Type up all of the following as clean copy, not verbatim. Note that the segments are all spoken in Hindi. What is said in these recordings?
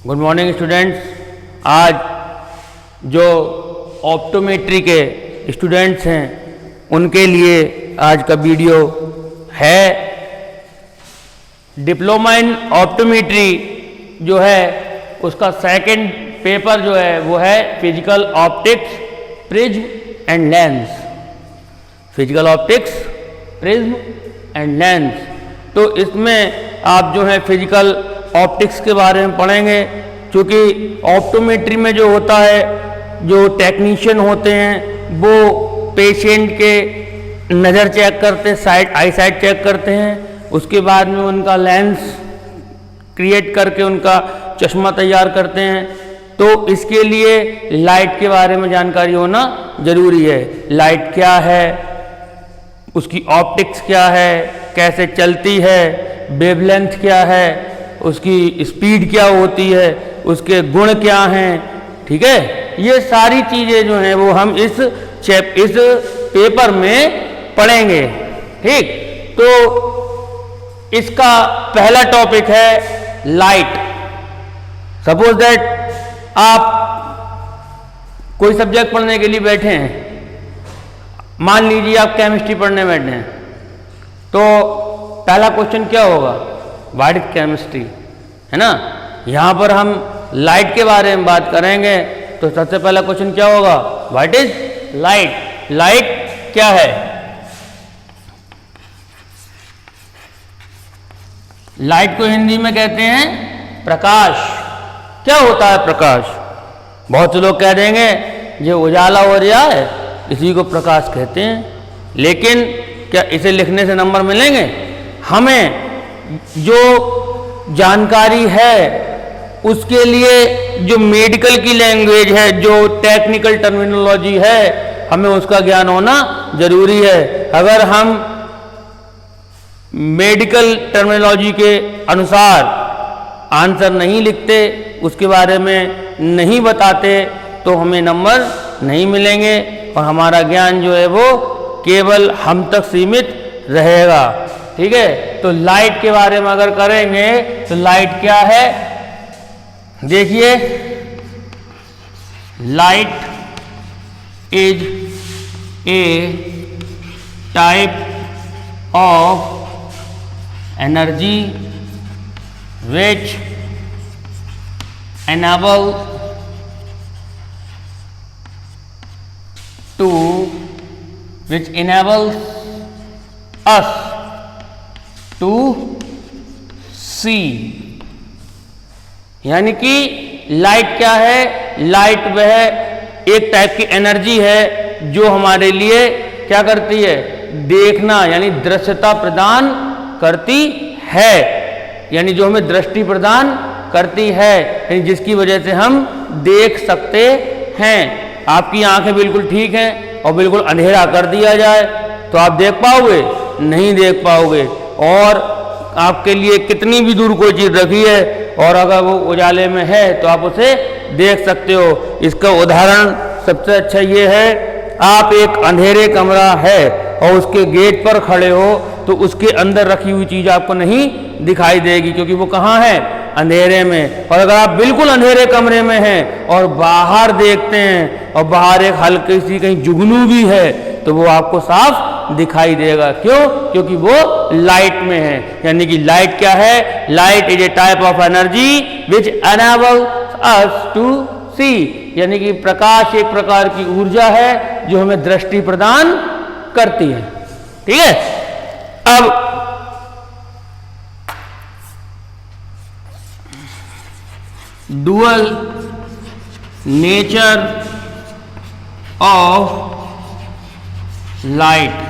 Good morning students. आज जो ऑप्टोमेट्री के स्टूडेंट्स हैं उनके लिए आज का वीडियो है। डिप्लोमा इन ऑप्टोमेट्री जो है उसका सेकंड पेपर जो है वो है physical optics prism and lens. Physical optics prism and lens. तो इसमें आप जो है फिजिकल ऑप्टिक्स के बारे में पढ़ेंगे, क्योंकि ऑप्टोमेट्री में जो होता है, जो टेक्नीशियन होते हैं वो पेशेंट के नज़र चेक करते हैं, आई साइट चेक करते हैं, उसके बाद में उनका लेंस क्रिएट करके उनका चश्मा तैयार करते हैं। तो इसके लिए लाइट के बारे में जानकारी होना ज़रूरी है। लाइट क्या है, उसकी ऑप्टिक्स क्या है, कैसे चलती है, वेवलेंथ क्या है, उसकी स्पीड क्या होती है, उसके गुण क्या हैं, ठीक है। ये सारी चीज़ें जो हैं वो हम इस पेपर में पढ़ेंगे, ठीक। तो इसका पहला टॉपिक है लाइट। सपोज दैट आप कोई सब्जेक्ट पढ़ने के लिए बैठे हैं, मान लीजिए आप केमिस्ट्री पढ़ने बैठे हैं, तो पहला क्वेश्चन क्या होगा, व्हाट इज केमिस्ट्री, है ना। यहाँ पर हम लाइट के बारे में बात करेंगे, तो सबसे पहला क्वेश्चन क्या होगा, व्हाट इज लाइट। लाइट क्या है। लाइट को हिंदी में कहते हैं प्रकाश। क्या होता है प्रकाश। बहुत से लोग कह देंगे जो उजाला हो रहा है इसी को प्रकाश कहते हैं, लेकिन क्या इसे लिखने से नंबर मिलेंगे। हमें जो जानकारी है उसके लिए जो मेडिकल की लैंग्वेज है, जो टेक्निकल टर्मिनोलॉजी है, हमें उसका ज्ञान होना जरूरी है। अगर हम मेडिकल टर्मिनोलॉजी के अनुसार आंसर नहीं लिखते, उसके बारे में नहीं बताते, तो हमें नंबर नहीं मिलेंगे और हमारा ज्ञान जो है वो केवल हम तक सीमित रहेगा, ठीक है। तो लाइट के बारे में अगर करेंगे तो लाइट क्या है, देखिए, light is a type of energy which enable us to see। यानी कि लाइट क्या है, लाइट वह एक टाइप की एनर्जी है जो हमारे लिए क्या करती है, देखना यानी दृश्यता प्रदान करती है, यानी जो हमें दृष्टि प्रदान करती है, यानी जिसकी वजह से हम देख सकते हैं। आपकी आंखें बिल्कुल ठीक हैं और बिल्कुल अंधेरा कर दिया जाए तो आप देख पाओगे, नहीं देख पाओगे। और आपके लिए कितनी भी दूर कोई चीज़ रखी है और अगर वो उजाले में है तो आप उसे देख सकते हो। इसका उदाहरण सबसे अच्छा ये है, आप एक अंधेरे कमरा है और उसके गेट पर खड़े हो तो उसके अंदर रखी हुई चीज़ आपको नहीं दिखाई देगी, क्योंकि वो कहाँ है, अंधेरे में। और अगर आप बिल्कुल अंधेरे कमरे में हैं और बाहर देखते हैं और बाहर एक हल्की सी कहीं जुगनू भी है तो वो आपको साफ दिखाई देगा। क्यों, क्योंकि वो लाइट में है। यानी कि लाइट क्या है, light is a type of energy which enables us to see. यानी कि प्रकाश एक प्रकार की ऊर्जा है जो हमें दृष्टि प्रदान करती है, ठीक है। अब dual nature of light.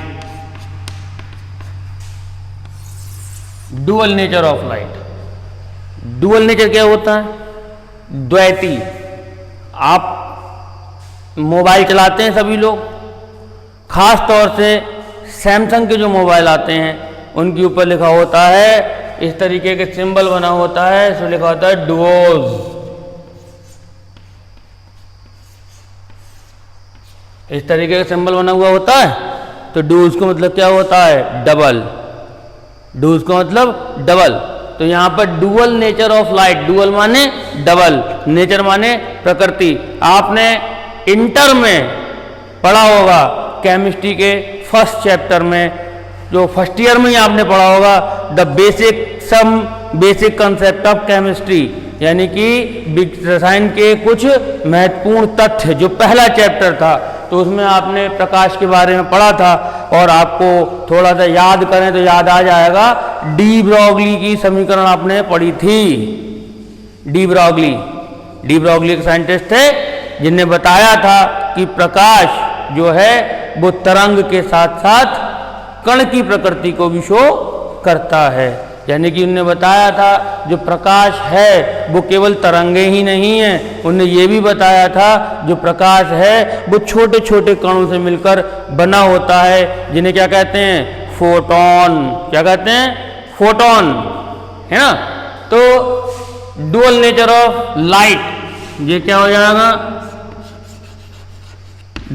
Dual nature of light. Dual nature क्या होता है, द्वैती। आप मोबाइल चलाते हैं सभी लोग, खास तौर से सैमसंग के जो मोबाइल आते हैं उनके ऊपर लिखा होता है, इस तरीके के सिंबल बना होता है, इसमें लिखा होता है डुओज। इस तरीके का सिंबल बना हुआ होता है, तो डूज का मतलब क्या होता है, डबल। डूज का मतलब डबल। तो यहाँ पर dual nature of light, dual माने डबल, नेचर माने प्रकृति। आपने इंटर में पढ़ा होगा केमिस्ट्री के फर्स्ट चैप्टर में, जो फर्स्ट ईयर में ही आपने पढ़ा होगा, the basic concept of chemistry, यानी कि रसायन के कुछ महत्वपूर्ण तथ्य, जो पहला चैप्टर था। तो उसमें आपने प्रकाश के बारे में पढ़ा था, और आपको थोड़ा सा याद करें तो याद आ जाएगा, डी ब्रॉगली की समीकरण आपने पढ़ी थी। डी ब्रॉगली एक साइंटिस्ट थे जिनने बताया था कि प्रकाश जो है वो तरंग के साथ साथ कण की प्रकृति को भी शो करता है। यानी कि उन्होंने बताया था जो प्रकाश है वो केवल तरंगे ही नहीं है, उन्होंने ये भी बताया था जो प्रकाश है वो छोटे छोटे कणों से मिलकर बना होता है, जिन्हें क्या कहते हैं, फोटॉन। क्या कहते हैं, फोटॉन, है ना। तो डुअल नेचर ऑफ लाइट, ये क्या हो जाएगा,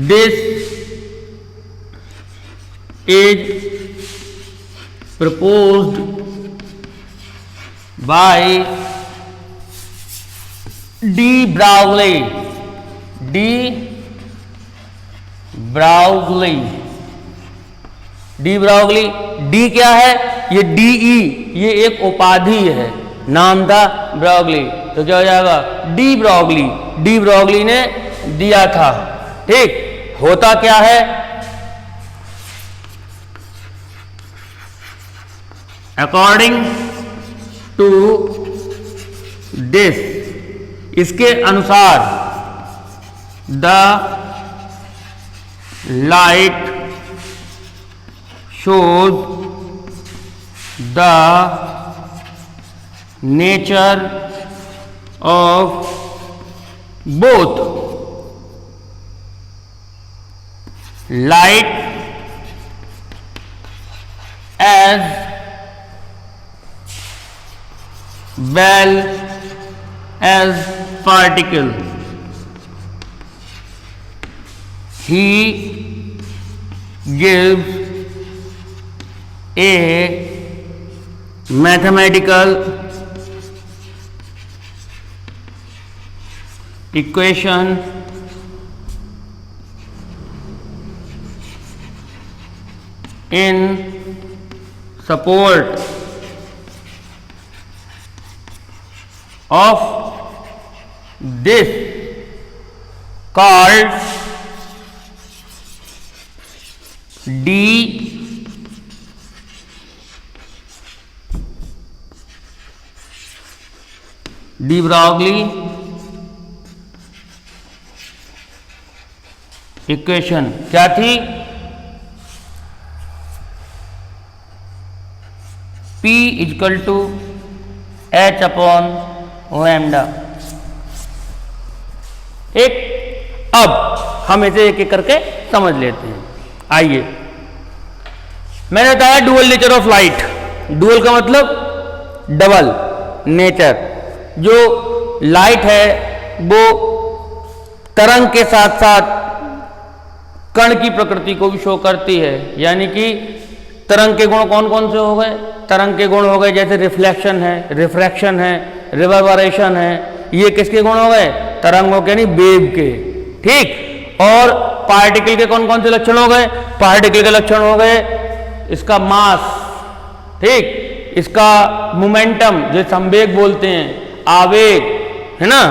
this is proposed by D. Broglie, D क्या है, ये DE, ये एक उपाधि है, नाम था ब्रॉगली, तो क्या हो जाएगा, डी ब्रॉगली ने दिया था। ठीक, होता क्या है, अकॉर्डिंग टू दिस, इसके अनुसार, the light shows the nature of both light as well as particle. He gives a mathematical equation in support of this, called de Broglie equation. क्या थी, P equal to H upon lambda. एक, अब हम इसे एक एक करके समझ लेते हैं। आइए, मैंने बताया dual nature of light. Dual का मतलब डबल नेचर। जो लाइट है वो तरंग के साथ साथ कण की प्रकृति को भी शो करती है। यानी कि तरंग के गुण कौन कौन से हो गए, तरंग के गुण हो गए जैसे रिफ्लेक्शन है, रिफ्रैक्शन है, रिवर्बरेशन है। ये किसके गुण हो गए, तरंगों के, नहीं वेव के। ठीक, और पार्टिकल के कौन कौन से लक्षण हो गए, पार्टिकल के लक्षण हो गए इसका मास, ठीक, इसका मोमेंटम जो संवेग बोलते हैं, आवेग, है ना,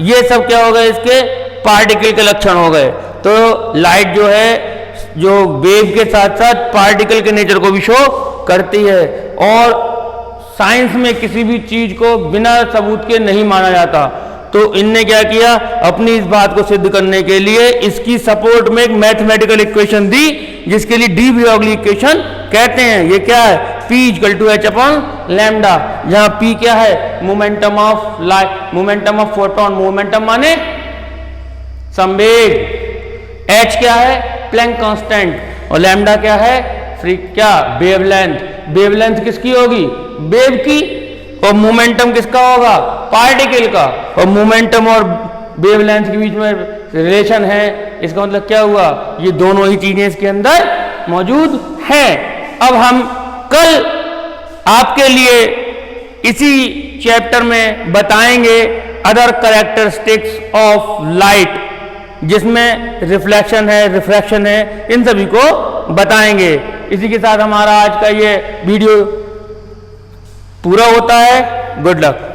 ये सब क्या हो गए, इसके पार्टिकल के लक्षण हो गए। तो लाइट जो है जो वेव के साथ साथ पार्टिकल के नेचर को भी शो करती है। और साइंस में किसी भी चीज को बिना सबूत के नहीं माना जाता। तो इनने क्या किया, अपनी इस बात को सिद्ध करने के लिए इसकी सपोर्ट में एक मैथमेटिकल इक्वेशन दी, जिसके लिए डी ब्रॉगली इक्वेशन कहते हैं। ये क्या है, P equal to H upon lambda, जहां P क्या है, momentum of light, momentum of photon, momentum माने संवेग, H क्या है, प्लैंक कांस्टेंट, और लैम्डा क्या है, फ्री क्या, वेवलेंथ। वेवलेंथ किसकी होगी, वेव की, और मोमेंटम किसका होगा, पार्टिकल का। और मोमेंटम और वेवलेंथ के बीच में रिलेशन है, इसका मतलब क्या हुआ, ये दोनों ही चीजें इसके अंदर मौजूद हैं। अब हम कल आपके लिए इसी चैप्टर में बताएंगे अदर कैरेक्टरिस्टिक्स ऑफ लाइट, जिसमें रिफ्लेक्शन है, रिफ्रैक्शन है, इन सभी को बताएंगे। इसी के साथ हमारा आज का ये वीडियो पूरा होता है। Good luck.